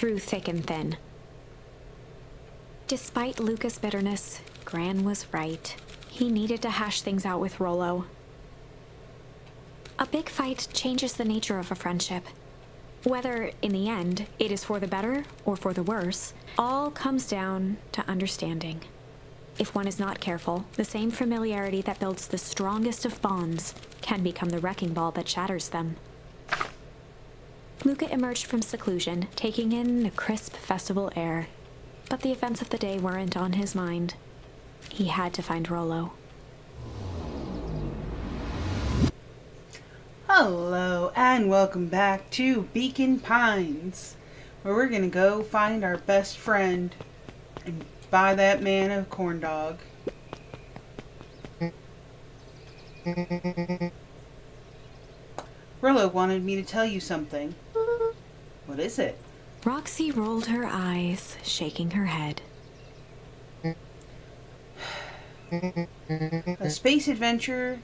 through thick and thin. Despite Luca's bitterness, Gran was right. He needed to hash things out with Rollo. A big fight changes the nature of a friendship. Whether, in the end, it is for the better or for the worse, all comes down to understanding. If one is not careful, the same familiarity that builds the strongest of bonds can become the wrecking ball that shatters them. Luca emerged from seclusion, taking in the crisp festival air. But the events of the day weren't on his mind. He had to find Rollo. Hello, and welcome back to Beacon Pines, where we're gonna go find our best friend and buy that man a corn dog. Rollo wanted me to tell you something. What is it? Roxy rolled her eyes, shaking her head. A space adventure,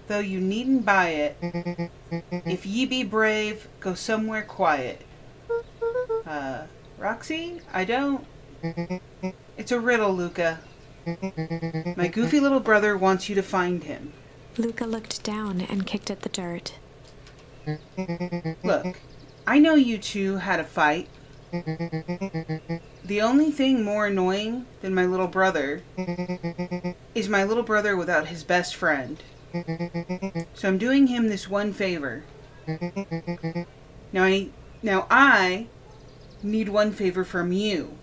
though you needn't buy it. If ye be brave, go somewhere quiet. Roxy? I don't... It's a riddle, Luca. My goofy little brother wants you to find him. Luca looked down and kicked at the dirt. Look, I know you two had a fight. The only thing more annoying than my little brother is my little brother without his best friend. So I'm doing him this one favor. Now I need one favor from you.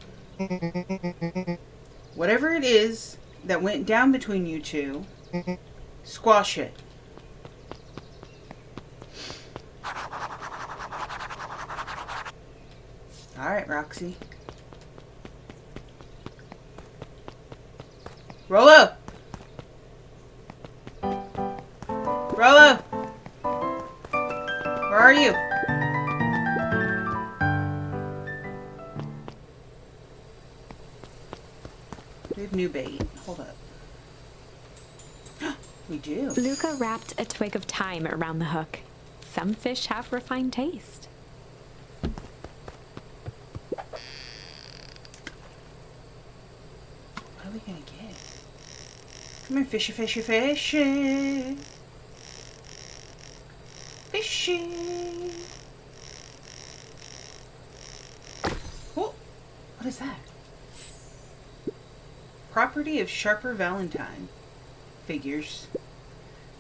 Whatever it is that went down between you two, squash it. Alright, Roxy. Rollo! Rollo! Where are you? We have new bait. Hold up. We do. Luca wrapped a twig of thyme around the hook. Some fish have refined taste. What are we gonna get? Come here, fishy, fishy, fishy. Fishy. Oh, what is that? Property of Sharper Valentine. Figures.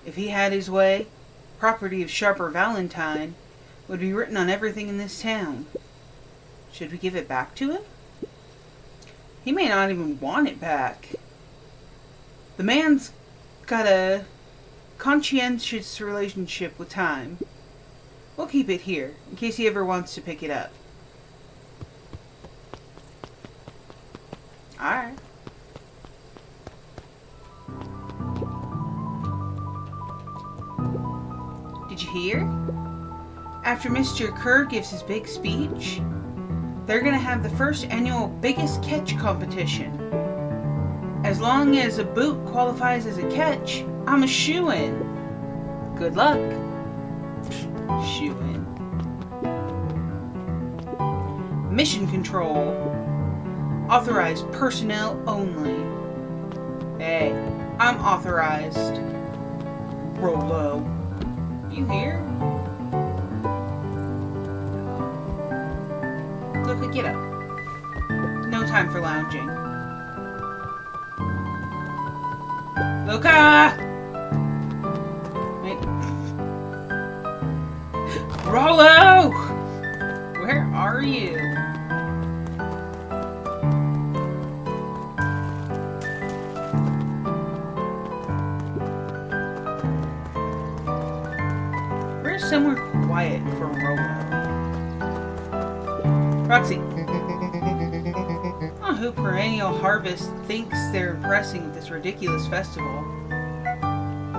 If he had his way, property of Sharper Valentine would be written on everything in this town. Should we give it back to him? He may not even want it back. The man's got a conscientious relationship with time. We'll keep it here, in case he ever wants to pick it up. Alright. Did you hear? After Mr. Kerr gives his big speech, they're going to have the first annual biggest catch competition. As long as a boot qualifies as a catch, I'm a shoo-in. Good luck. Shoo-in. Mission control. Authorized personnel only. Hey, I'm authorized. Rollo. You here? Luca, get up. No time for lounging. Luca! Wait. Rollo! Where are you? Where's somewhere quiet for Rollo? Roxy. Oh, who Perennial Harvest thinks they're impressing with this ridiculous festival.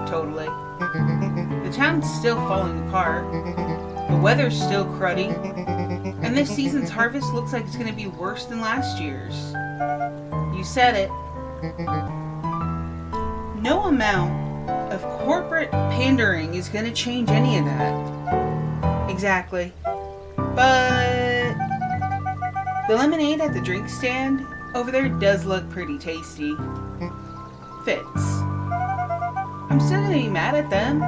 Totally. The town's still falling apart. The weather's still cruddy. And this season's harvest looks like it's going to be worse than last year's. You said it. No amount of corporate pandering is going to change any of that. Exactly. But The lemonade at the drink stand over there does look pretty tasty. Fits. I'm still gonna be mad at them.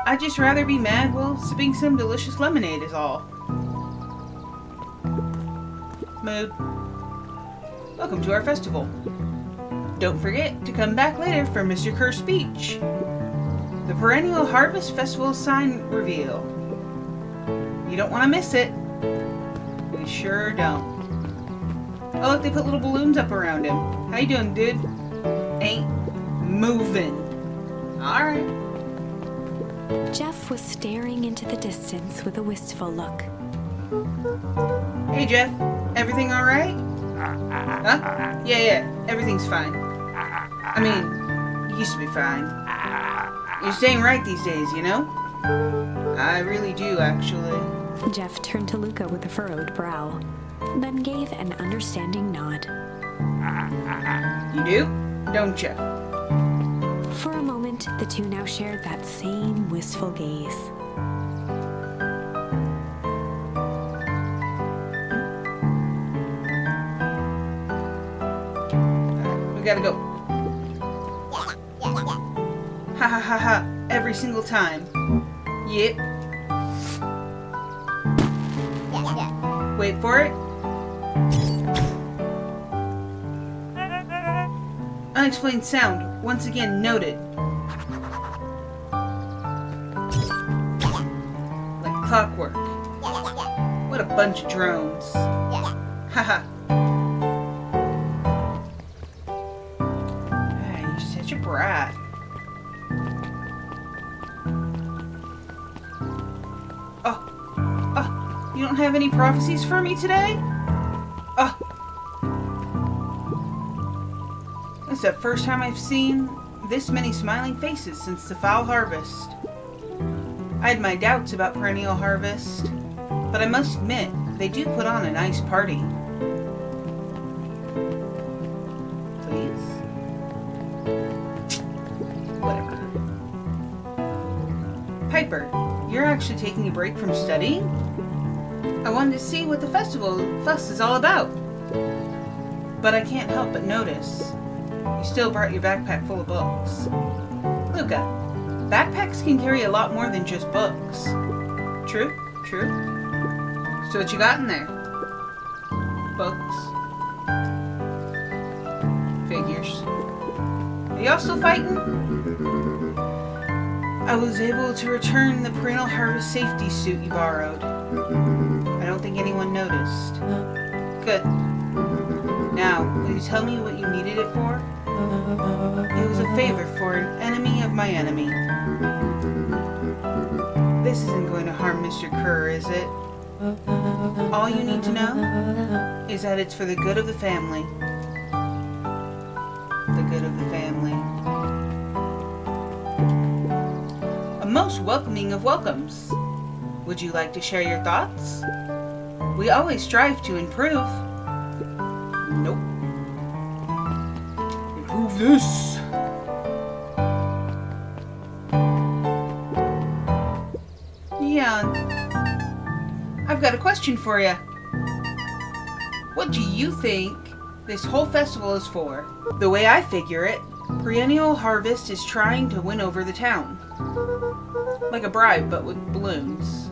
I'd just rather be mad while sipping some delicious lemonade is all. Mood. Welcome to our festival. Don't forget to come back later for Mr. Kerr's speech. The Perennial Harvest Festival sign reveal. You don't want to miss it. We sure don't. Oh look, they put little balloons up around him. How you doing, dude? Ain't moving. Alright. Jeff was staring into the distance with a wistful look. Hey Jeff, everything alright? Huh? Yeah, everything's fine. I mean, used to be fine. You're staying right these days, you know? I really do, actually. Jeff turned to Luca with a furrowed brow, then gave an understanding nod. You do? Don't you? For a moment, the two now shared that same wistful gaze. We gotta go. Ha ha ha ha. Every single time. Yep. Wait for it. Unexplained sound. Once again noted. Like clockwork. What a bunch of drones. Haha. You're such a brat. You don't have any prophecies for me today? Oh. It's the first time I've seen this many smiling faces since the foul harvest. I had my doubts about Perennial Harvest, but I must admit, they do put on a nice party. Please? Whatever. Piper, you're actually taking a break from studying? I wanted to see what the festival fuss is all about. But I can't help but notice you still brought your backpack full of books. Luca, backpacks can carry a lot more than just books. True. So what you got in there? Books. Figures. Are y'all still fighting? I was able to return the Perennial Harvest safety suit you borrowed. I don't think anyone noticed. Good. Now, will you tell me what you needed it for? It was a favor for an enemy of my enemy. This isn't going to harm Mr. Kerr, is it? All you need to know is that it's for the good of the family. The good of the family. A most welcoming of welcomes. Would you like to share your thoughts? We always strive to improve. Nope. Improve this. Yeah. I've got a question for you. What do you think this whole festival is for? The way I figure it, Perennial Harvest is trying to win over the town. Like a bribe, but with balloons.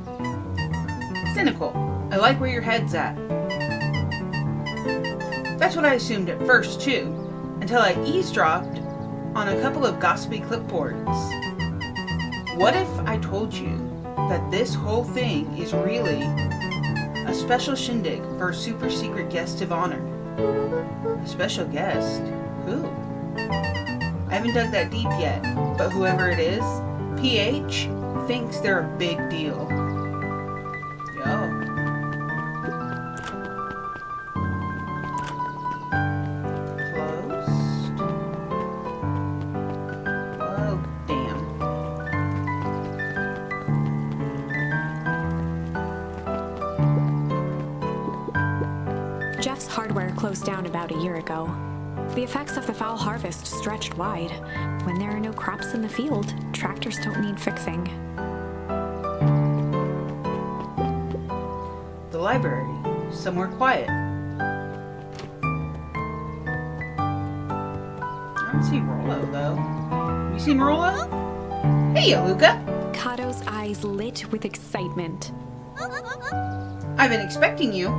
Cynical. I like where your head's at. That's what I assumed at first, too, until I eavesdropped on a couple of gossipy clipboards. What if I told you that this whole thing is really a special shindig for a super secret guest of honor? A special guest? Who? I haven't dug that deep yet, but whoever it is, PH thinks they're a big deal. Yo. Closed. Oh, damn. Jeff's hardware closed down about a year ago. The effects of the foul harvest stretched wide. When there are no crops in the field, tractors don't need fixing. The library. somewhere quiet. I don't see Rollo, though. You seen Rollo? Hey, Luca. Kato's eyes lit with excitement. I've been expecting you.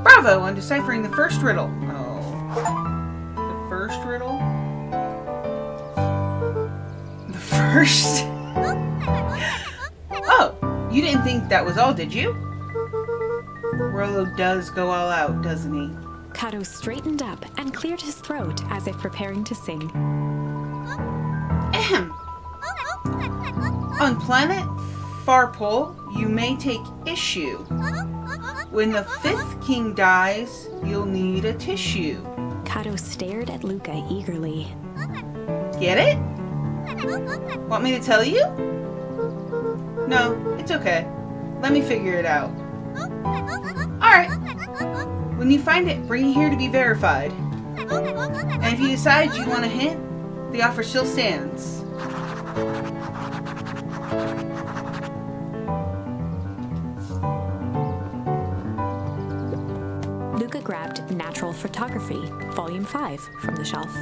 Bravo on deciphering the first riddle. Oh. The first riddle? The first? Oh, you didn't think that was all, did you? Rollo does go all out, doesn't he? Kato straightened up and cleared his throat as if preparing to sing. Ahem. On planet Farpole, you may take issue. When the 5th king dies, you'll need a tissue. Kato stared at Luca eagerly. Get it? Want me to tell you? No, it's okay. Let me figure it out. Alright. When you find it, bring it here to be verified. And if you decide you want a hint, the offer still stands. Luca grabbed Natural Photography, Volume 5, from the shelf.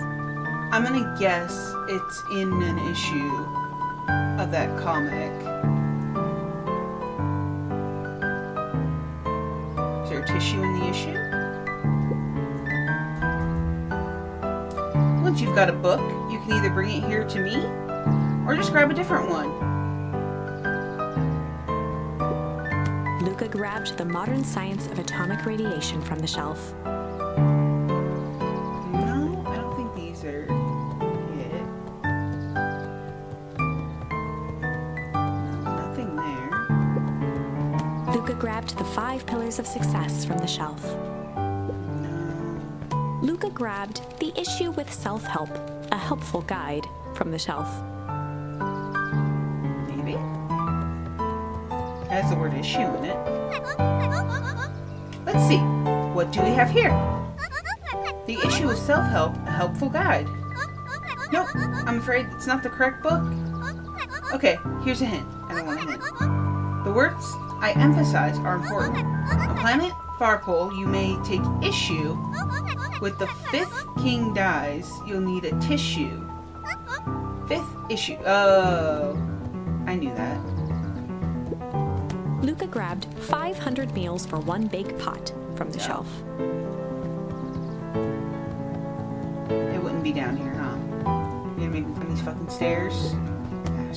I'm gonna guess it's in an issue of that comic. Is there a tissue in the issue? Once you've got a book, you can either bring it here to me, or just grab a different one. Luca grabbed The Modern Science of Atomic Radiation from the shelf. No, I don't think these are it. No, nothing there. Luca grabbed The 5 Pillars of Success from the shelf. No. Luca grabbed The Issue with Self-Help, a helpful guide, from the shelf. Maybe. It has the word issue in it. Let's see. What do we have here? The Issue with Self-Help, a helpful guide. Nope, I'm afraid it's not the correct book. Okay, here's a hint. I don't want a hint. The words I emphasize are important. On planet Farpole, you may take issue with the 5th king dies, you'll need a tissue. 5th issue. Oh, I knew that. Luca grabbed 500 Meals for One Big Pot from the shelf. It wouldn't be down here, huh? You gonna make me climb these fucking stairs?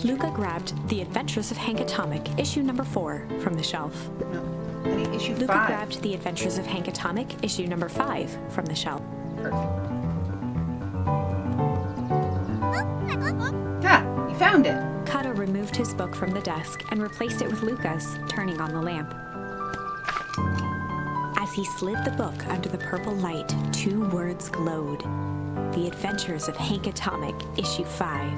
Luca grabbed The Adventures of Hank Atomic, issue number 4, from the shelf. No, I need issue Luca 5. grabbed The Adventures of Hank Atomic, issue number 5, from the shelf. Perfect. Ah, you found it. Kato removed his book from the desk and replaced it with Luca's, turning on the lamp. As he slid the book under the purple light, 2 words glowed. The Adventures of Hank Atomic, issue 5.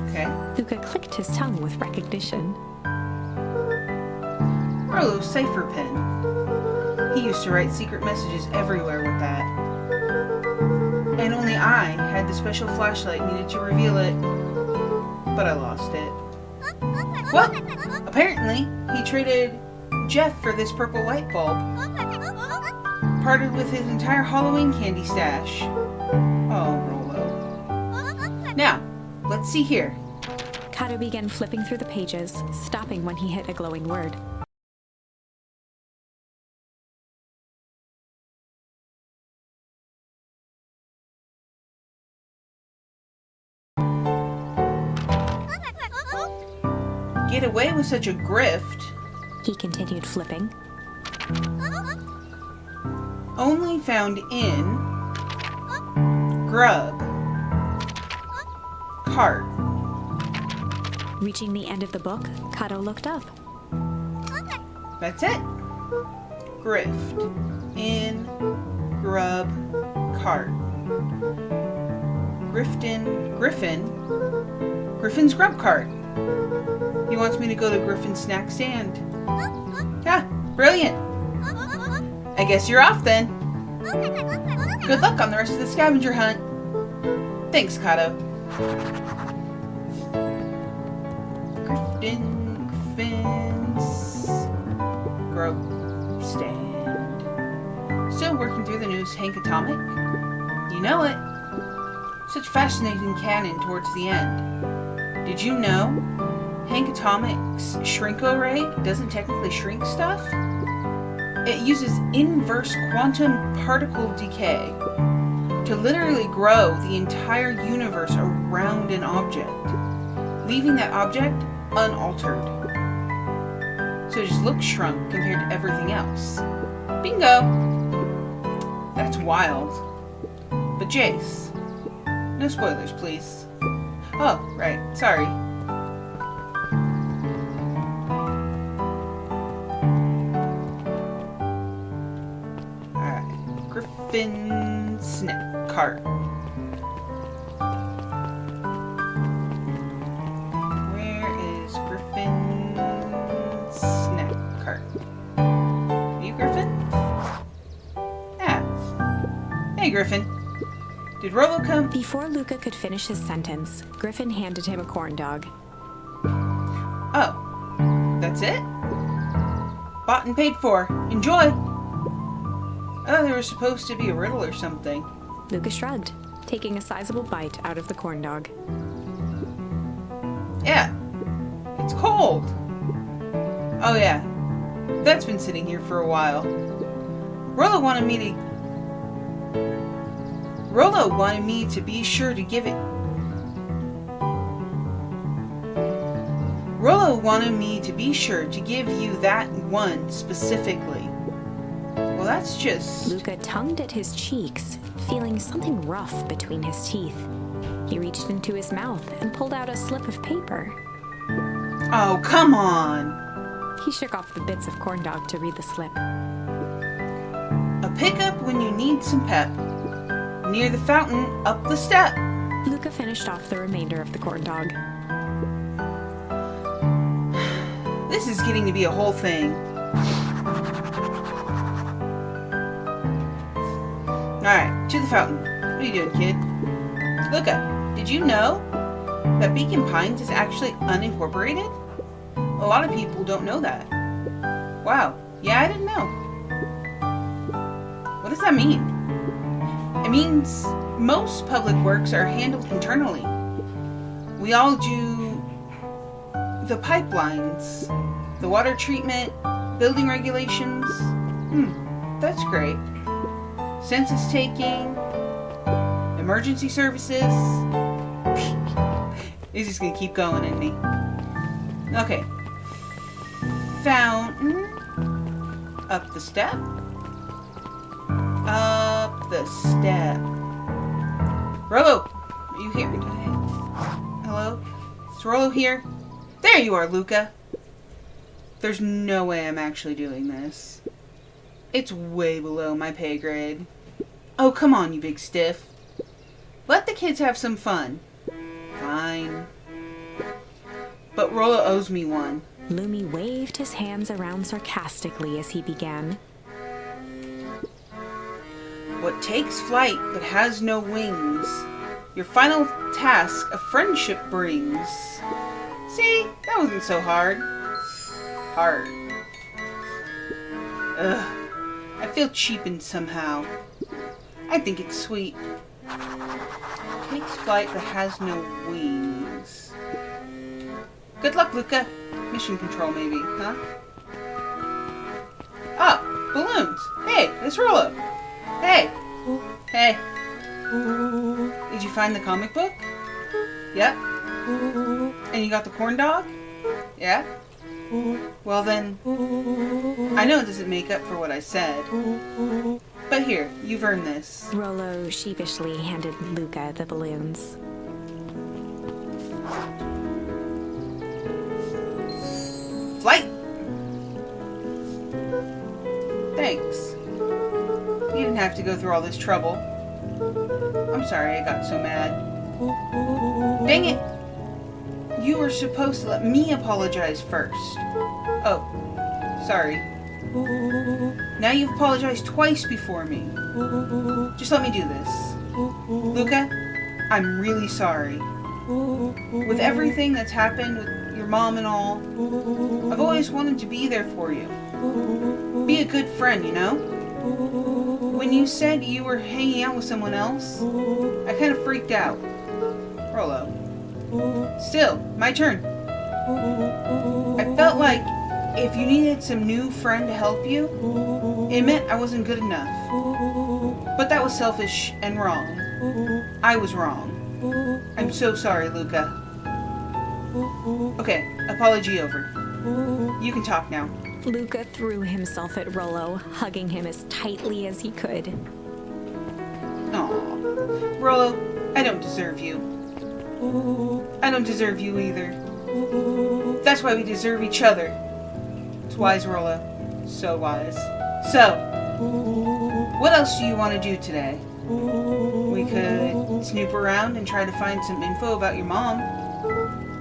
Okay. Luca clicked his tongue with recognition. Rollo's cipher pen. He used to write secret messages everywhere with that. And only I had the special flashlight needed to reveal it. But I lost it. Well, apparently, he traded Jeff for this purple light bulb. Parted with his entire Halloween candy stash. Oh, Rollo. Now, let's see here. Kato began flipping through the pages, stopping when he hit a glowing word. Get away with such a grift. He continued flipping. Only found in Grub Cart. Reaching the end of the book, Kato looked up. That's it. Grift in Grub Cart. Griffin's Grub Cart. He wants me to go to Griffin's snack stand. Ah, brilliant. I guess you're off then. Good luck on the rest of the scavenger hunt. Thanks, Kato. Griffin's knows Hank Atomic? You know it. Such fascinating canon towards the end. Did you know Hank Atomic's Shrinko Ray doesn't technically shrink stuff? It uses inverse quantum particle decay to literally grow the entire universe around an object, leaving that object unaltered. So it just looks shrunk compared to everything else. Bingo! That's wild. But Jace, no spoilers, please. Oh, right. Sorry. Alright. Griffin Snip Cart. Where is Griffin Snip Cart? Are you Griffin? Yeah. Hey, Griffin. Did Rollo come? Before Luca could finish his sentence, Griffin handed him a corn dog. Oh, that's it? Bought and paid for. Enjoy! Oh, there was supposed to be a riddle or something. Luca shrugged, taking a sizable bite out of the corn dog. Yeah, it's cold. Oh yeah, that's been sitting here for a while. Rollo wanted me to be sure to give it. Rollo wanted me to be sure to give you that one specifically. Well, that's just... Luca tongued at his cheeks, feeling something rough between his teeth. He reached into his mouth and pulled out a slip of paper. Oh, come on! He shook off the bits of corn dog to read the slip. A pickup when you need some pep. Near the fountain, up the step. Luca finished off the remainder of the corn dog. This is getting to be a whole thing. Alright, to the fountain. What are you doing, kid? Luca, did you know that Beacon Pines is actually unincorporated? A lot of people don't know that. Wow, yeah, I didn't know. What does that mean? It means most public works are handled internally. We all do the pipelines, the water treatment, building regulations. That's great. Census taking, emergency services. He's just gonna keep going, isn't he? Okay. Fountain. Up the step. Up the step. Rollo, are you here? Hello? Is Rollo here? There you are, Luca. There's no way I'm actually doing this. It's way below my pay grade. Oh, come on, you big stiff. Let the kids have some fun. Fine. But Rollo owes me one. Lumi waved his hands around sarcastically as he began. What takes flight but has no wings, your final task a friendship brings. See, that wasn't so hard. Hard. Ugh. I feel cheapened somehow. I think it's sweet. Takes flight but has no wings. Good luck, Luca. Mission control, maybe, huh? Oh, balloons. Hey, it's Rollo. Hey. Hey. Did you find the comic book? Yep. And you got the corn dog? Yeah? Well then, I know it doesn't make up for what I said. But here, you've earned this. Rollo sheepishly handed Luca the balloons. Flight! Thanks. You didn't have to go through all this trouble. I'm sorry I got so mad. Dang it! You were supposed to let me apologize first. Oh, sorry. Now you've apologized twice before me. Just let me do this. Luca, I'm really sorry. With everything that's happened with your mom and all, I've always wanted to be there for you. Be a good friend, you know? When you said you were hanging out with someone else, I kind of freaked out. Rollo. Still, my turn. I felt like if you needed some new friend to help you, it meant I wasn't good enough. But that was selfish and wrong. I was wrong. I'm so sorry, Luca. Okay, apology over. You can talk now. Luca threw himself at Rollo, hugging him as tightly as he could. Aw. Rollo, I don't deserve you. I don't deserve you either. That's why we deserve each other. It's wise, Rollo. So wise. So, what else do you want to do today? We could snoop around and try to find some info about your mom.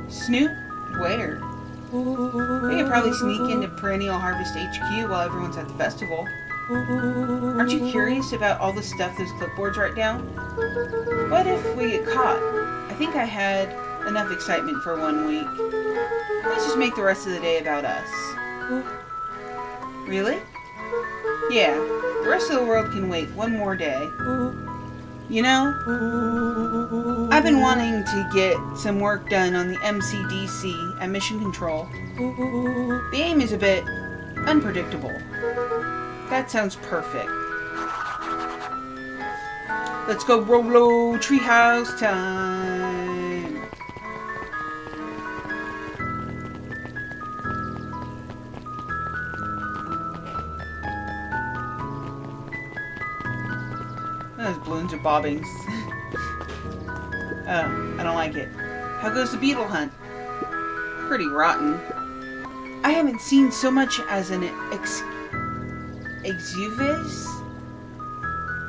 Snoop? Where? We could probably sneak into Perennial Harvest HQ while everyone's at the festival. Aren't you curious about all the stuff those clipboards write down? What if we get caught? I think I had enough excitement for 1 week. Let's just make the rest of the day about us. Really? Yeah, the rest of the world can wait one more day. You know, I've been wanting to get some work done on the MCDC at Mission Control. The aim is a bit unpredictable. That sounds perfect. Let's go, Rollo. Treehouse time. Those balloons are bobbing. Oh, I don't like it. How goes the beetle hunt? Pretty rotten. I haven't seen so much as an exuvis?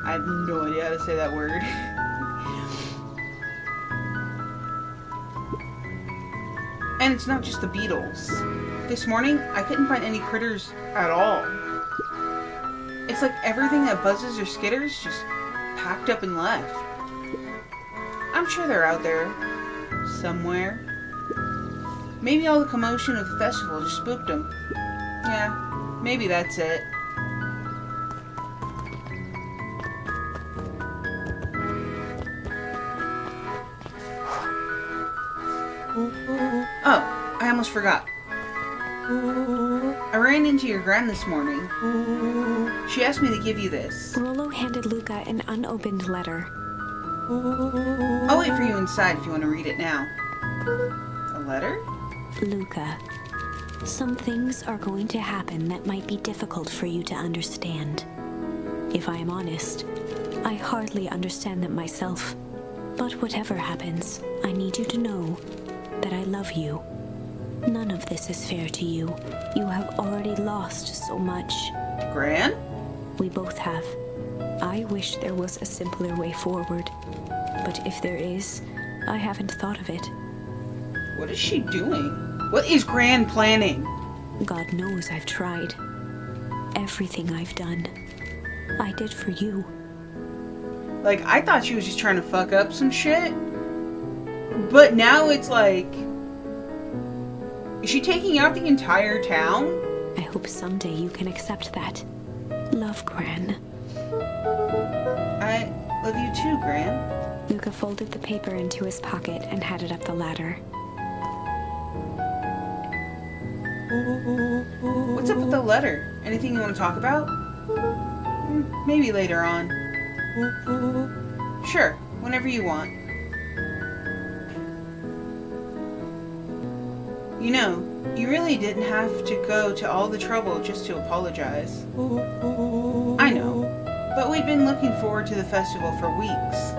I have no idea how to say that word. And it's not just the beetles. This morning, I couldn't find any critters at all. It's like everything that buzzes or skitters just packed up and left. I'm sure they're out there somewhere. Maybe all the commotion of the festival just spooked them. Yeah, maybe that's it. Oh, I almost forgot. I ran into your gran this morning. She asked me to give you this. Rollo handed Luca an unopened letter. I'll wait for you inside if you want to read it now. A letter? Luca, some things are going to happen that might be difficult for you to understand. If I am honest, I hardly understand them myself. But whatever happens, I need you to know that I love you. None of this is fair to you. You have already lost so much. Gran? We both have. I wish there was a simpler way forward. But if there is, I haven't thought of it. What is she doing? What is Gran planning? God knows I've tried. Everything I've done, I did for you. Like, I thought she was just trying to fuck up some shit. But now it's like... Is she taking out the entire town? I hope someday you can accept that. Love, Gran. I love you too, Gran. Luca folded the paper into his pocket and headed up the ladder. What's up with the letter? Anything you want to talk about? Maybe later on. Sure, whenever you want. You know, you really didn't have to go to all the trouble just to apologize. I know, but we'd been looking forward to the festival for weeks.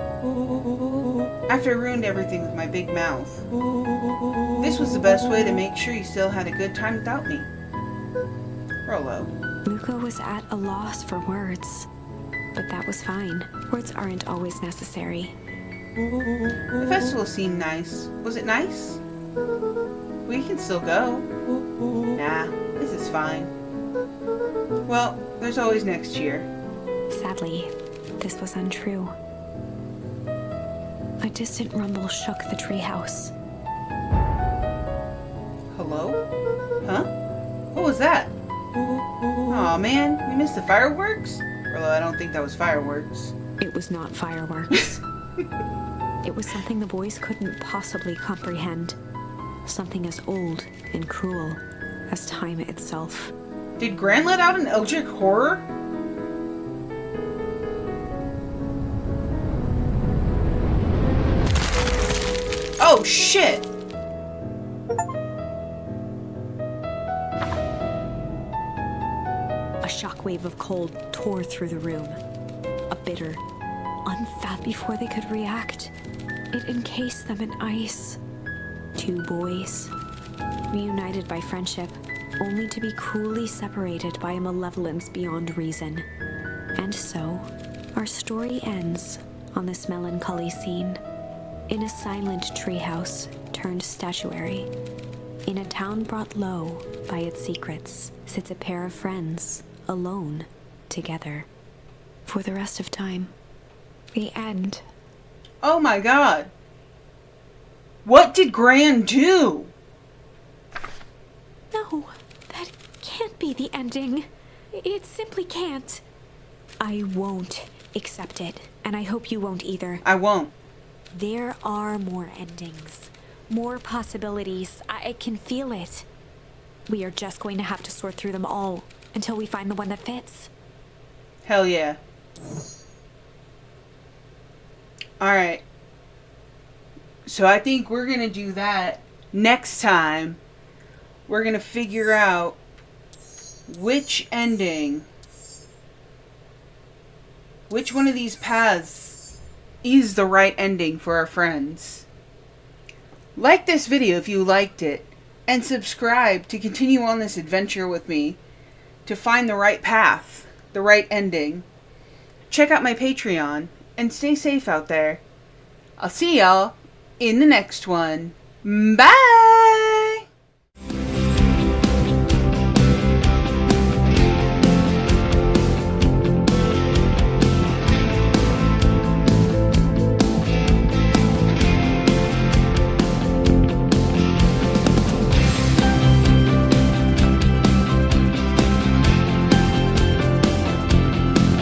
After I ruined everything with my big mouth, this was the best way to make sure you still had a good time without me. Rollo. Luca was at a loss for words, but that was fine. Words aren't always necessary. The festival seemed nice. Was it nice? We can still go. Nah, this is fine. Well, there's always next year. Sadly, this was untrue. A distant rumble shook the treehouse. Hello? Huh? What was that? Aw man, we missed the fireworks? Although I don't think that was fireworks. It was not fireworks. It was something the boys couldn't possibly comprehend. Something as old and cruel as time itself. Did Gran let out an eldritch horror? Oh, shit! A shockwave of cold tore through the room. A bitter, unfat before they could react. It encased them in ice. Two boys, reunited by friendship, only to be cruelly separated by a malevolence beyond reason. And so, our story ends on this melancholy scene. In a silent treehouse turned statuary, in a town brought low by its secrets, sits a pair of friends, alone, together, for the rest of time. The end. Oh my god. What did Gran do? No, that can't be the ending. It simply can't. I won't accept it, and I hope you won't either. I won't. There are more endings, more possibilities. I can feel it. We are just going to have to sort through them all until we find the one that fits. Hell yeah. Alright. So I think we're going to do that next time. We're going to figure out which ending, which one of these paths is the right ending for our friends. Like this video if you liked it, and subscribe to continue on this adventure with me to find the right path, the right ending. Check out my Patreon, and stay safe out there. I'll see y'all in the next one. Bye!